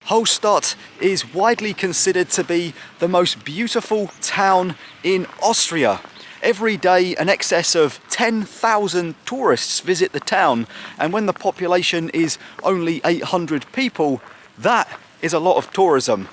Hallstatt is widely considered to be the most beautiful town in Austria. Every day an excess of 10,000 tourists visit the town, and when the population is only 800 people, that is a lot of tourism.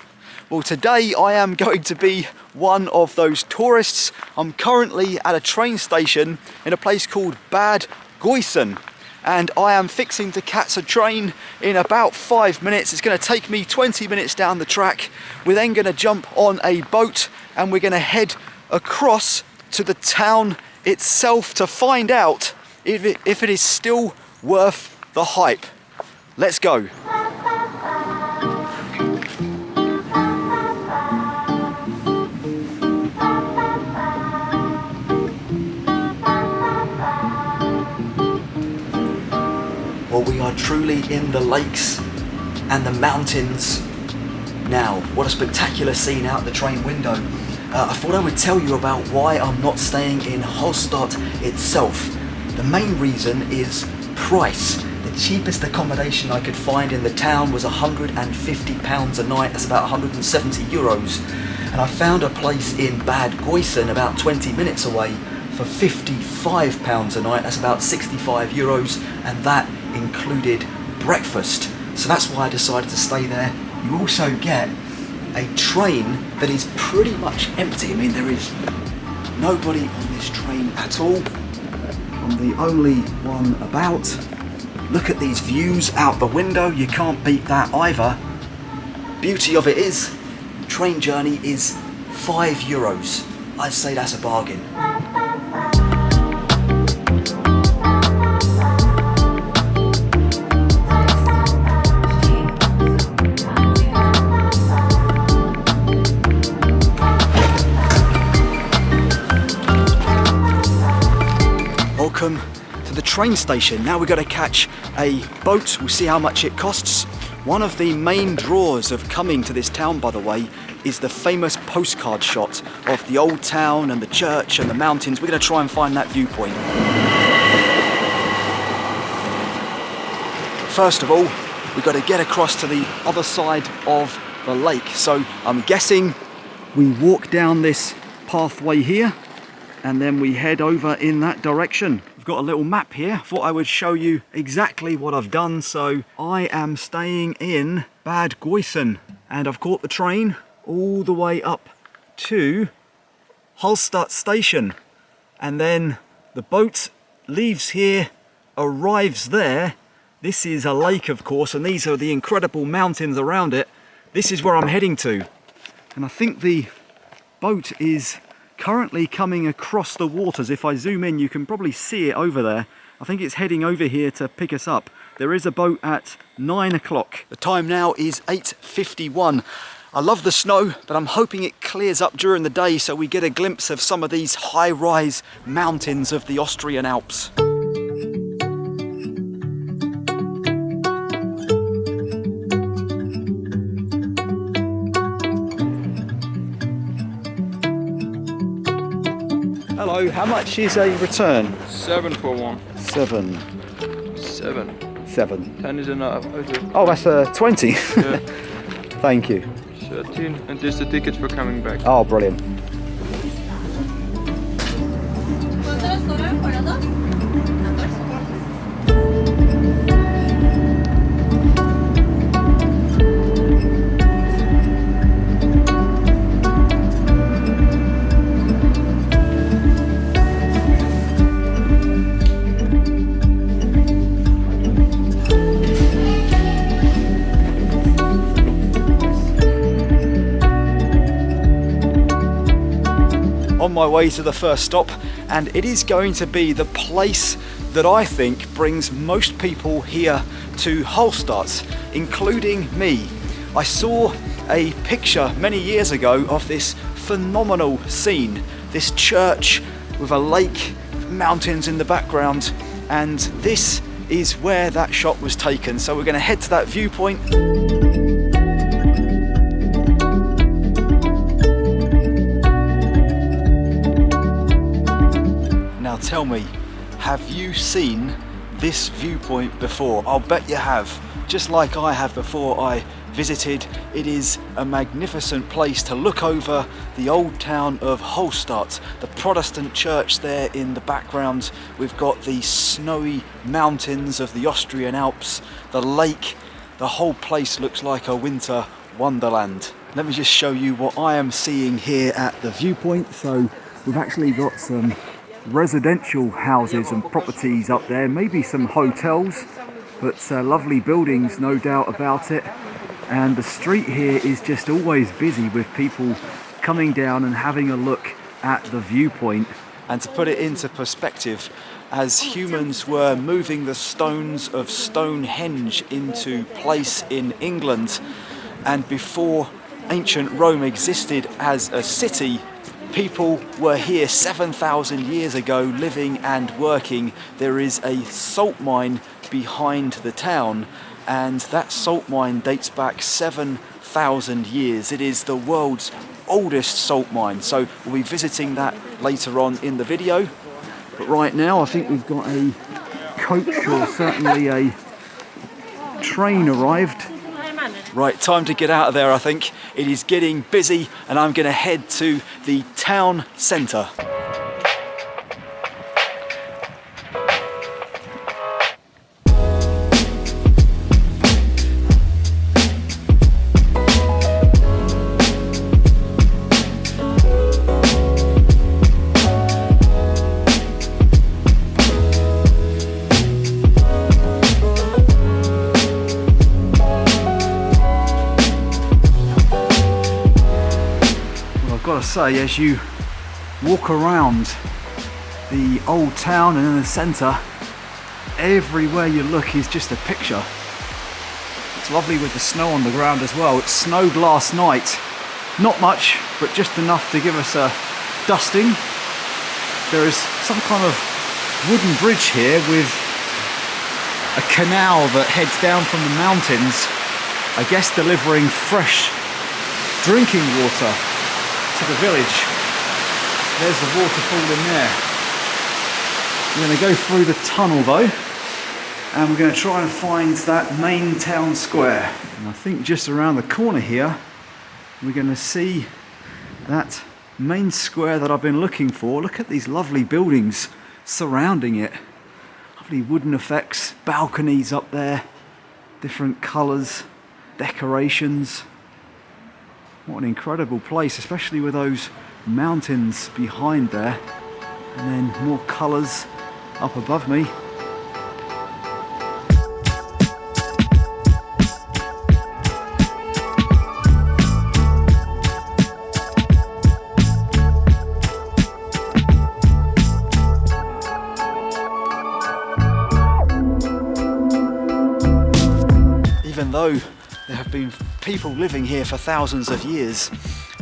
Well, today I am going to be one of those tourists. I'm currently at a train station in a place called Bad Goisern, and I am fixing to catch a train in about 5 minutes. It's going to take me 20 minutes down the track. We're then going to jump on a boat and we're going to head across to the town itself to find out if it is still worth the hype. Let's go. Well, we are truly in the lakes and the mountains now. What a spectacular scene out the train window. I thought I would tell you about why I'm not staying in Hallstatt itself. The main reason is price. The cheapest accommodation I could find in the town was £150 a night. That's about 170 euros. And I found a place in Bad Goisern about 20 minutes away for £55 a night. That's about 65 euros, and that included breakfast. So that's why I decided to stay there. You also get a train that is pretty much empty. I mean, there is nobody on this train at all. I'm the only one about. Look at these views out the window. You can't beat that either. Beauty of it is, train journey is €5. I'd say that's a bargain. Welcome to the train station. Now we've got to catch a boat. We'll see how much it costs. One of the main draws of coming to this town, by the way, is the famous postcard shot of the old town and the church and the mountains. We're going to try and find that viewpoint. First of all, we've got to get across to the other side of the lake. So I'm guessing we walk down this pathway here and then we head over in that direction. I've got a little map here. Thought I would show you exactly what I've done. So I am staying in Bad Goisern, and I've caught the train all the way up to Hallstatt station, and then the boat leaves here, arrives there. This is a lake, of course, and these are the incredible mountains around it. This is where I'm heading to, and I think the boat is currently coming across the waters. If I zoom in, you can probably see it over there. I think it's heading over here to pick us up. There is a boat at 9 o'clock. The time now is 8:51. I love the snow, but I'm hoping it clears up during the day so we get a glimpse of some of these high-rise mountains of the Austrian Alps. Hello, how much is a return? 7 for one. 7. 7. 10 is enough. Oh, that's 20. Yeah. Thank you. 13, and this is the ticket for coming back. Oh, brilliant. On my way to the first stop, and it is going to be the place that I think brings most people here to Hallstatt, including me. I saw a picture many years ago of this phenomenal scene, this church with a lake, mountains in the background, and this is where that shot was taken. So we're going to head to that viewpoint. Now tell me, have you seen this viewpoint before? I'll bet you have, just like I have before I visited. It is a magnificent place to look over the old town of Hallstatt, the Protestant church there in the background. We've got the snowy mountains of the Austrian Alps, the lake. The whole place looks like a winter wonderland. Let me just show you what I am seeing here at the viewpoint. So we've actually got some residential houses and properties up there, maybe some hotels, but lovely buildings, no doubt about it. And the street here is just always busy with people coming down and having a look at the viewpoint. And to put it into perspective, as humans were moving the stones of Stonehenge into place in England, and before ancient Rome existed as a city, people were here 7,000 years ago living and working. There is a salt mine behind the town, and that salt mine dates back 7,000 years. It is the world's oldest salt mine, so we'll be visiting that later on in the video. But right now I think we've got a coach or certainly a train arrived. Right, time to get out of there, I think. It is getting busy and I'm going to head to the town centre. Gotta say, as you walk around the old town and in the centre, everywhere you look is just a picture. It's lovely with the snow on the ground as well. It snowed last night, not much, but just enough to give us a dusting. There is some kind of wooden bridge here with a canal that heads down from the mountains, I guess delivering fresh drinking water to the village. There's the waterfall in there. We're going to go through the tunnel though, and we're going to try and find that main town square. And I think just around the corner here we're going to see that main square that I've been looking for. Look at these lovely buildings surrounding it. Lovely wooden effects, balconies up there, different colours, decorations. What an incredible place, especially with those mountains behind there, and then more colours up above me. Even though there have been people living here for thousands of years,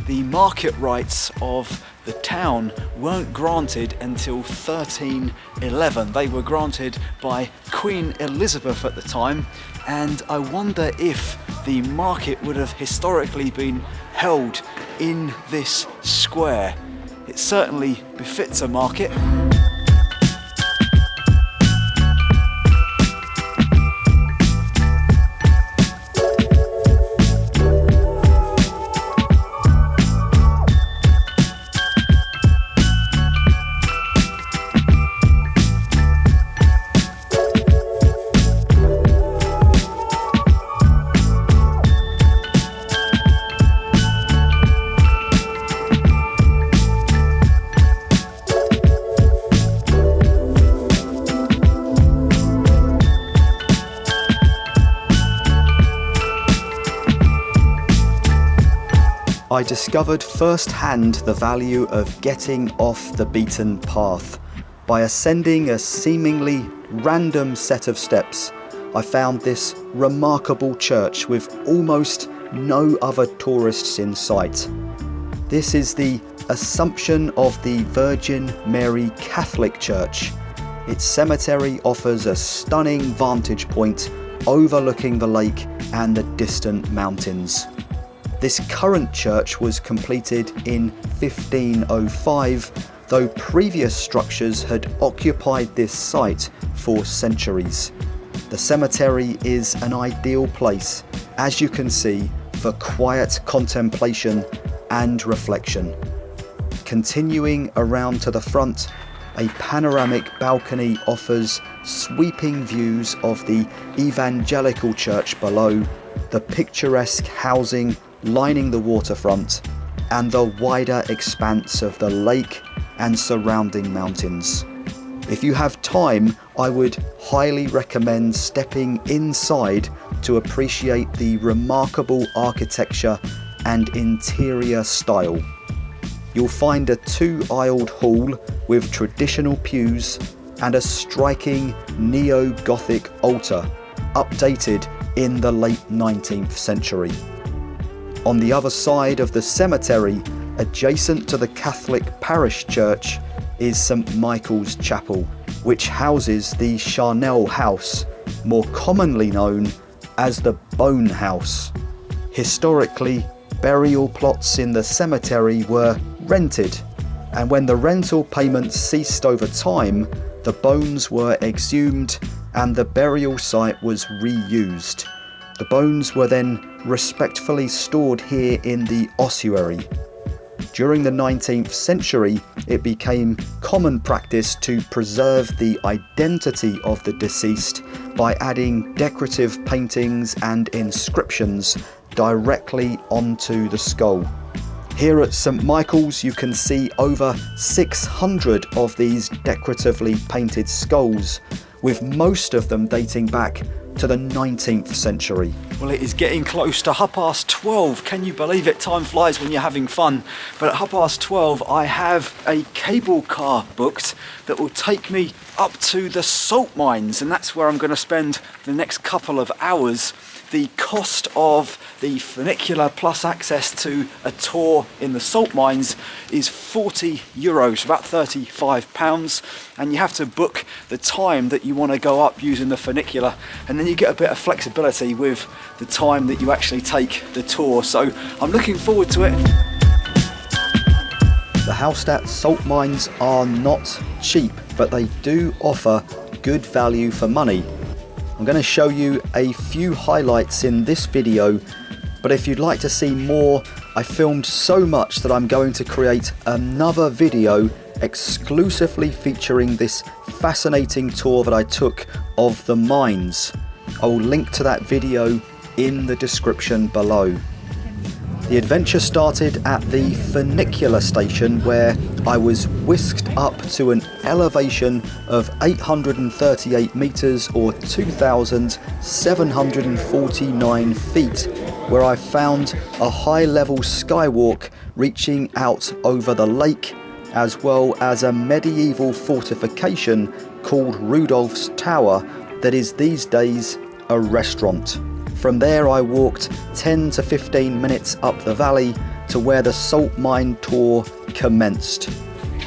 the market rights of the town weren't granted until 1311. They were granted by Queen Elizabeth at the time, and I wonder if the market would have historically been held in this square. It certainly befits a market. I discovered firsthand the value of getting off the beaten path. By ascending a seemingly random set of steps, I found this remarkable church with almost no other tourists in sight. This is the Assumption of the Virgin Mary Catholic Church. Its cemetery offers a stunning vantage point overlooking the lake and the distant mountains. This current church was completed in 1505, though previous structures had occupied this site for centuries. The cemetery is an ideal place, as you can see, for quiet contemplation and reflection. Continuing around to the front, a panoramic balcony offers sweeping views of the evangelical church below, the picturesque housing lining the waterfront, and the wider expanse of the lake and surrounding mountains. If you have time, I would highly recommend stepping inside to appreciate the remarkable architecture and interior style. You'll find a two-aisled hall with traditional pews and a striking neo-Gothic altar, updated in the late 19th century. On the other side of the cemetery, adjacent to the Catholic parish church, is St Michael's Chapel, which houses the Charnel House, more commonly known as the Bone House. Historically, burial plots in the cemetery were rented, and when the rental payments ceased over time, the bones were exhumed and the burial site was reused. The bones were then respectfully stored here in the ossuary. During the 19th century, it became common practice to preserve the identity of the deceased by adding decorative paintings and inscriptions directly onto the skull. Here at St Michael's, you can see over 600 of these decoratively painted skulls, with most of them dating back to the 19th century. Well, it is getting close to 12:30. Can you believe it? Time flies when you're having fun. But at 12:30, I have a cable car booked that will take me up to the salt mines, and that's where I'm going to spend the next couple of hours. The cost of the funicular plus access to a tour in the salt mines is €40, about £35, and you have to book the time that you want to go up using the funicular, and then you get a bit of flexibility with the time that you actually take the tour. So I'm looking forward to it. The Hallstatt salt mines are not cheap, but they do offer good value for money. I'm going to show you a few highlights in this video, but if you'd like to see more, I filmed so much that I'm going to create another video exclusively featuring this fascinating tour that I took of the mines. I will link to that video in the description below. The adventure started at the funicular station, where I was whisked up to an elevation of 838 meters or 2,749 feet, where I found a high-level skywalk reaching out over the lake, as well as a medieval fortification called Rudolph's Tower that is these days a restaurant. From there I walked 10 to 15 minutes up the valley to where the salt mine tour commenced.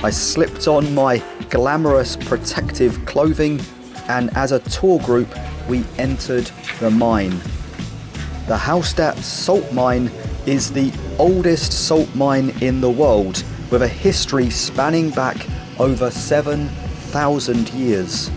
I slipped on my glamorous protective clothing, and as a tour group we entered the mine. The Hallstatt salt mine is the oldest salt mine in the world, with a history spanning back over 7,000 years.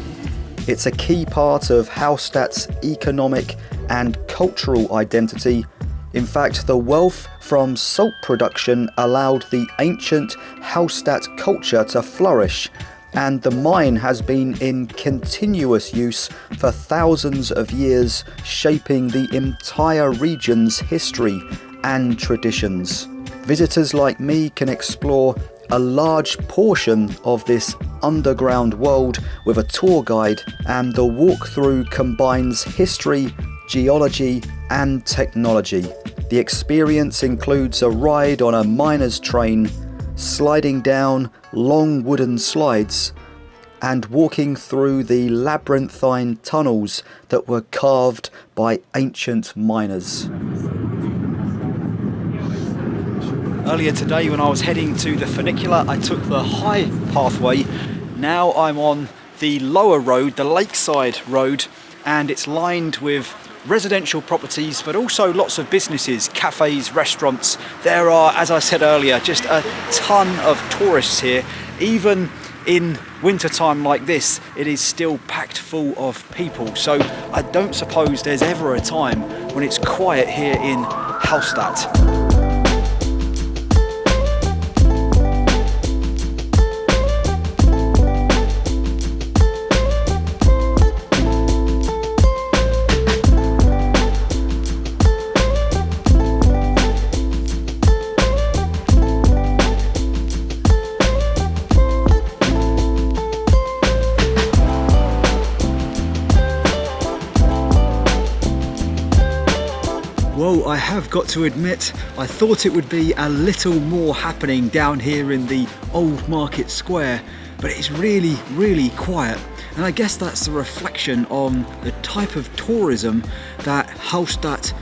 It's a key part of Hallstatt's economic and cultural identity. In fact, the wealth from salt production allowed the ancient Hallstatt culture to flourish, and the mine has been in continuous use for thousands of years, shaping the entire region's history and traditions. Visitors like me can explore a large portion of this underground world with a tour guide, and the walkthrough combines history, geology and technology. The experience includes a ride on a miner's train, sliding down long wooden slides, and walking through the labyrinthine tunnels that were carved by ancient miners. Earlier today, when I was heading to the funicular, I took the high pathway. Now I'm on the lower road, the lakeside road, and it's lined with residential properties, but also lots of businesses, cafes, restaurants. There are, as I said earlier, just a ton of tourists here. Even in wintertime like this, it is still packed full of people. So I don't suppose there's ever a time when it's quiet here in Hallstatt. Well, I have got to admit, I thought it would be a little more happening down here in the old market square, but it's really, really quiet. And I guess that's a reflection on the type of tourism that Hallstatt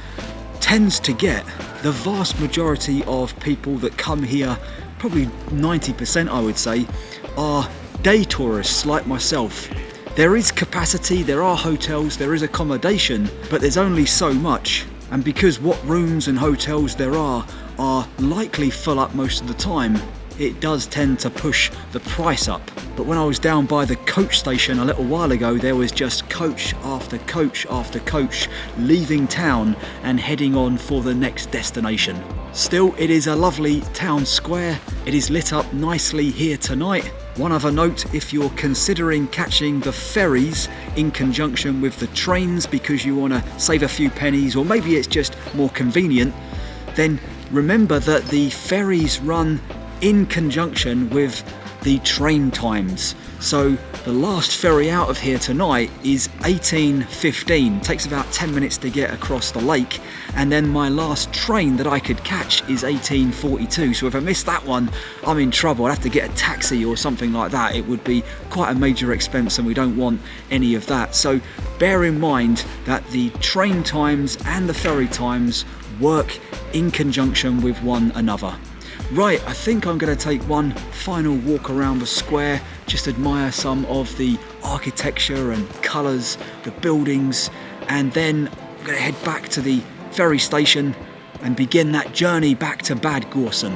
tends to get. The vast majority of people that come here, probably 90% I would say, are day tourists like myself. There is capacity, there are hotels, there is accommodation, but there's only so much. And because what rooms and hotels there are likely full up most of the time, it does tend to push the price up. But when I was down by the coach station a little while ago, there was just coach after coach after coach leaving town and heading on for the next destination. Still, it is a lovely town square. It is lit up nicely here tonight. One other note, if you're considering catching the ferries in conjunction with the trains because you want to save a few pennies, or maybe it's just more convenient, then remember that the ferries run in conjunction with the train times. So the last ferry out of here tonight is 18:15. Takes about 10 minutes to get across the lake, and then my last train that I could catch is 18:42. So if I miss that one, I'm in trouble. I'd have to get a taxi or something like that. It would be quite a major expense, and we don't want any of that. So bear in mind that the train times and the ferry times work in conjunction with one another. Right, I think I'm going to take one final walk around the square, just admire some of the architecture and colours, the buildings, and then I'm going to head back to the ferry station and begin that journey back to Bad Goisern.